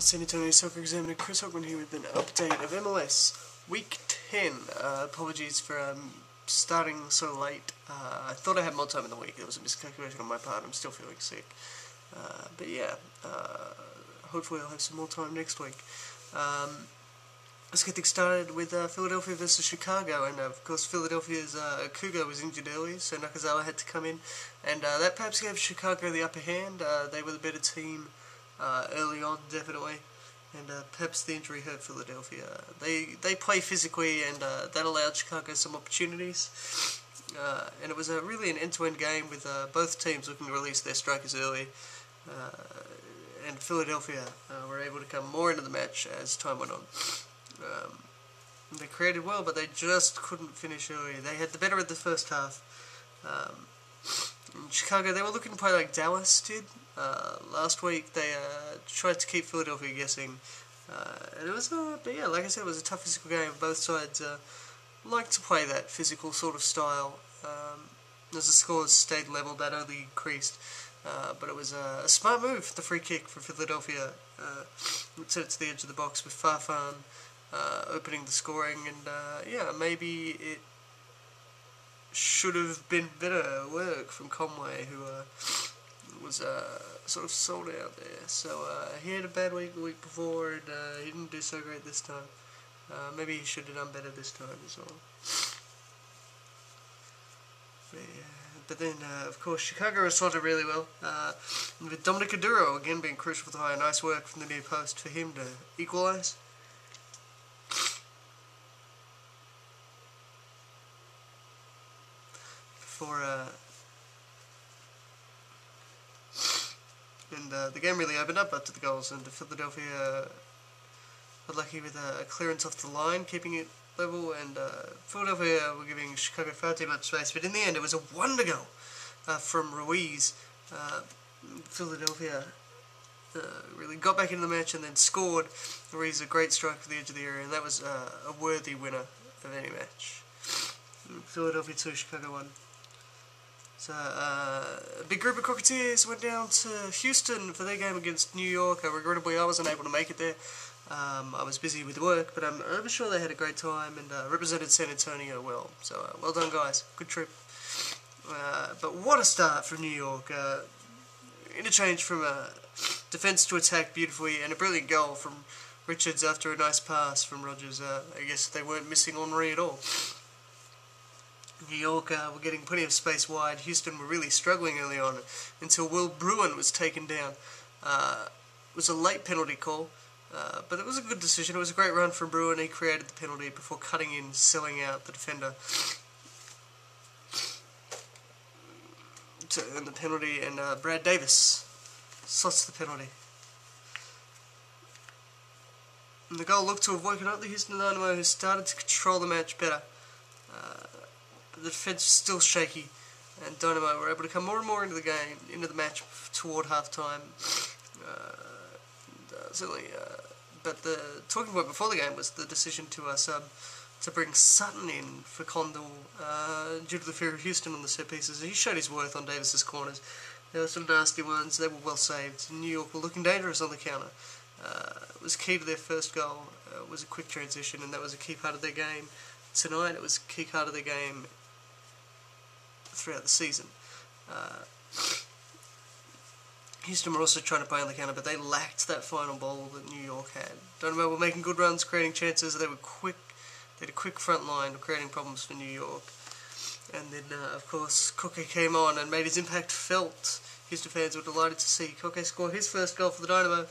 San Antonio Soccer Examiner Chris Hockman here with an update of MLS Week 10. Apologies for starting so late. I thought I had more time in the week. It was a miscalculation on my part. I'm still feeling sick. But yeah, hopefully I'll have some more time next week. Let's get things started with Philadelphia versus Chicago, and of course Philadelphia's Cougar was injured early, so Nakazawa had to come in, and that perhaps gave Chicago the upper hand. They were the better team early on, definitely, and perhaps the injury hurt Philadelphia. They play physically, and that allowed Chicago some opportunities, and it was really an end-to-end game with both teams looking to release their strikers early, and Philadelphia were able to come more into the match as time went on. They created well, but they just couldn't finish early. They had the better of the first half. In Chicago, they were looking to play like Dallas did. Last week, they tried to keep Philadelphia guessing. And it was, but yeah, like I said, it was a tough physical game. Both sides like to play that physical sort of style. As the scores stayed level, that only increased. But it was a smart move, the free kick for Philadelphia. Sent it to the edge of the box with Farfan opening the scoring, and yeah, maybe it should have been better work from Conway, who was sort of sold out there. So he had a bad week the week before, and he didn't do so great this time. Maybe he should have done better this time as well. But then, of course, Chicago responded really well, with Dominic Aduro again being crucial for the high. Nice work from the near post for him to equalise. The game really opened up after the goals, and Philadelphia were lucky with a clearance off the line, keeping it level, and Philadelphia were giving Chicago far too much space, but in the end it was a wonder goal from Ruiz. Philadelphia really got back into the match and then scored. Ruiz a great strike for the edge of the area, and that was a worthy winner of any match. Philadelphia 2, Chicago 1. So, a big group of Crocketeers went down to Houston for their game against New York. Regrettably, I wasn't able to make it there. I was busy with work, but I'm sure they had a great time and represented San Antonio well. So, well done, guys. Good trip. But what a start from New York. Interchange from defence to attack beautifully, and a brilliant goal from Richards after a nice pass from Rogers. I guess they weren't missing Henry at all. New York were getting plenty of space wide. Houston were really struggling early on until Will Bruin was taken down. It was a late penalty call, but it was a good decision. It was a great run from Bruin. He created the penalty before cutting in, selling out the defender to earn the penalty, and Brad Davis slots the penalty. And the goal looked to have woken up the Houston Dynamo, who started to control the match better. The defence was still shaky, and Dynamo were able to come more and more into the game, into the match toward half-time. But the talking point before the game was the decision to bring Sutton in for Condell due to the fear of Houston on the set pieces. He showed his worth on Davis's corners. There were some nasty ones. They were well saved. New York were looking dangerous on the counter. It was key to their first goal. It was a quick transition, and that was a key part of their game. Tonight, it was a key part of their game throughout the season. Houston were also trying to play on the counter, but they lacked that final ball that New York had. Dynamo were making good runs, creating chances. They were quick. They had a quick front line, creating problems for New York. And then, of course, Koke came on and made his impact felt. Houston fans were delighted to see Koke score his first goal for the Dynamo.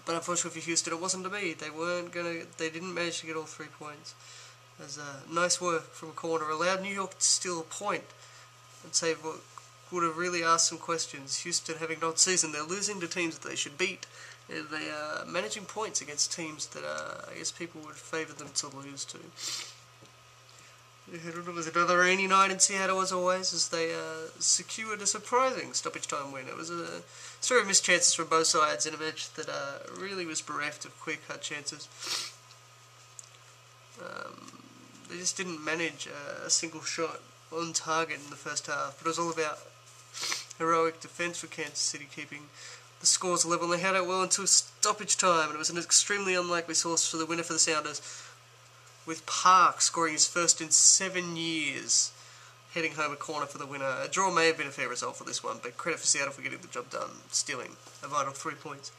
But unfortunately for Houston, it wasn't to be. They didn't manage to get all 3 points. As nice work from a corner allowed New York to steal a point and save what would have really asked some questions. Houston, having not seasoned, they're losing to teams that they should beat, and they are managing points against teams that I guess people would favour them to lose to. It was another rainy night in Seattle, as always, as they secured a surprising stoppage time win. It was a story of missed chances from both sides in a match that really was bereft of clear-cut chances. They just didn't manage a single shot on target in the first half, but it was all about heroic defence for Kansas City, keeping The scores 11. They held out well until stoppage time, and it was an extremely unlikely source for the winner for the Sounders, with Park scoring his first in 7 years, heading home a corner for the winner. A draw may have been a fair result for this one, but credit for Seattle for getting the job done, stealing a vital 3 points.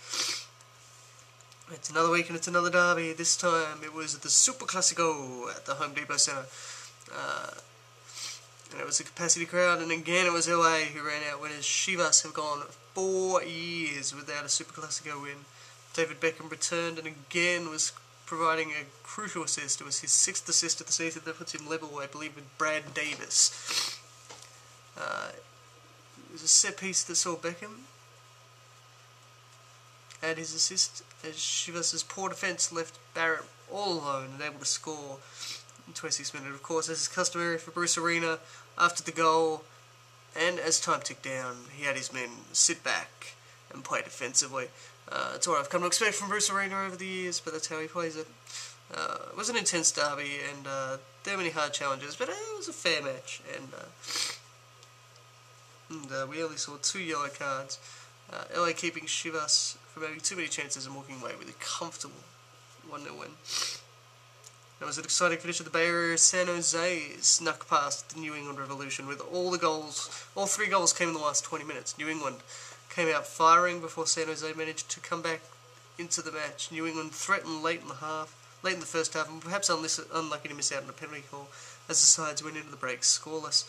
It's another week and it's another derby. This time it was the Super Classico at the Home Depot Center. And it was a capacity crowd, and again it was LA who ran out winners. Chivas have gone 4 years without a Super Classico win. David Beckham returned and again was providing a crucial assist. It was his 6th assist of the season. That puts him level, I believe, with Brad Davis. It was a set piece that saw Beckham add his assist, as Chivas' poor defence left Barrett all alone and able to score in 26 minutes. Of course, as is customary for Bruce Arena, after the goal and as time ticked down, he had his men sit back and play defensively. It's what I've come to expect from Bruce Arena over the years, but that's how he plays it. It was an intense derby, and there were many hard challenges, but it was a fair match, and we only saw 2 yellow cards. LA keeping Chivas from having too many chances and walking away with a comfortable 1-0 win. It was an exciting finish of the Bay Area. San Jose snuck past the New England Revolution with all 3 goals came in the last 20 minutes. New England came out firing before San Jose managed to come back into the match. New England threatened late in the first half, and perhaps unlucky to miss out on a penalty call as the sides went into the break scoreless.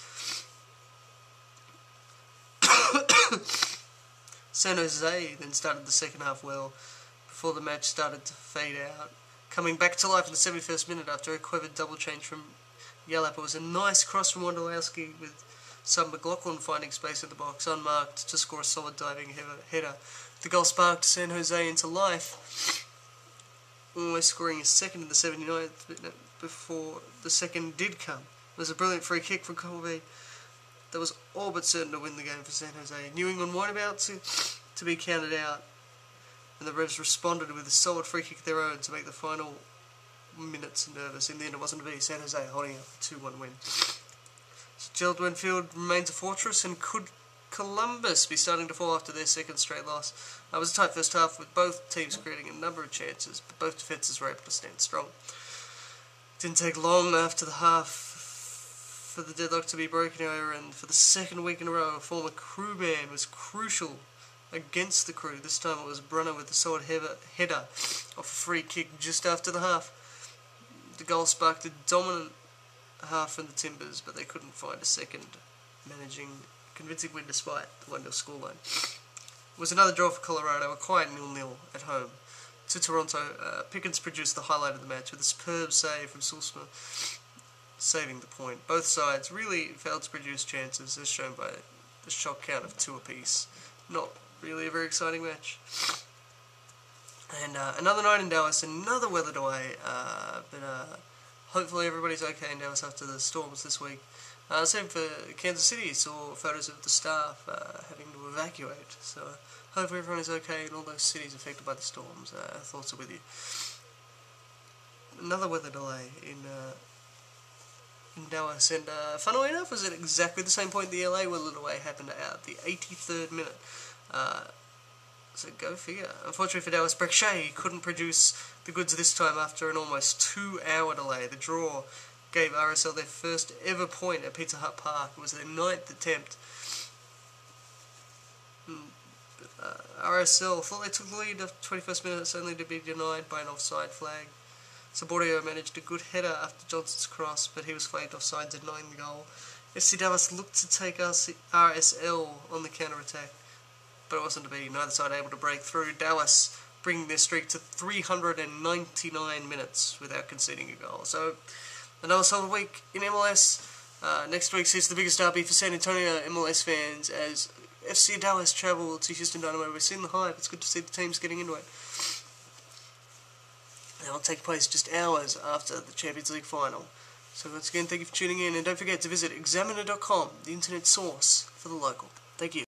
San Jose then started the second half well before the match started to fade out, coming back to life in the 71st minute after a clever double change from Yalap. It was a nice cross from Wondolowski with some McLaughlin finding space in the box unmarked to score a solid diving header. The goal sparked San Jose into life, almost scoring his second in the 79th minute before the second did come. It was a brilliant free kick from Colby that was all but certain to win the game for San Jose. New England weren't about to be counted out, and the Revs responded with a solid free kick of their own to make the final minutes nervous. In the end, it wasn't to be. San Jose holding up a 2-1 win. Gerald Winfield remains a fortress, and could Columbus be starting to fall after their second straight loss? It was a tight first half with both teams creating a number of chances, but both defences were able to stand strong. It didn't take long after the half for the deadlock to be broken over, and for the second week in a row, a former crewman was crucial against the Crew. This time it was Brunner with the solid header off a free kick just after the half. The goal sparked a dominant half from the Timbers, but they couldn't find a second, managing a convincing win despite the 1-0 scoreline. It was another draw for Colorado, a quiet 0-0 at home to Toronto. Pickens produced the highlight of the match with a superb save from Sulsma, saving the point. Both sides really failed to produce chances, as shown by the shot count of 2 apiece. Not really a very exciting match. And another night in Dallas, another weather delay, but hopefully everybody's okay in Dallas after the storms this week. Same for Kansas City. Saw photos of the staff having to evacuate. So hopefully everyone is okay in all those cities affected by the storms. Thoughts are with you. Another weather delay in Dallas, and funnily enough, was at exactly the same point the LA weather delay happened at the 83rd minute. So go figure. Unfortunately for Dallas, Breck Shea couldn't produce the goods this time after an almost 2-hour delay. The draw gave RSL their first ever point at Pizza Hut Park. It was their 9th attempt. RSL thought they took the lead after 21st minutes, only to be denied by an offside flag. Saborio managed a good header after Johnson's cross, but he was flagged offside, denying the goal. FC Dallas looked to take RSL on the counter-attack, but it wasn't to be. Neither side able to break through. Dallas bringing their streak to 399 minutes without conceding a goal. So, another solid week in MLS. Next week sees the biggest derby for San Antonio MLS fans as FC Dallas travel to Houston Dynamo. We've seen the hype. It's good to see the teams getting into it. That will take place just hours after the Champions League final. So once again, thank you for tuning in, and don't forget to visit examiner.com, the internet source for the local. Thank you.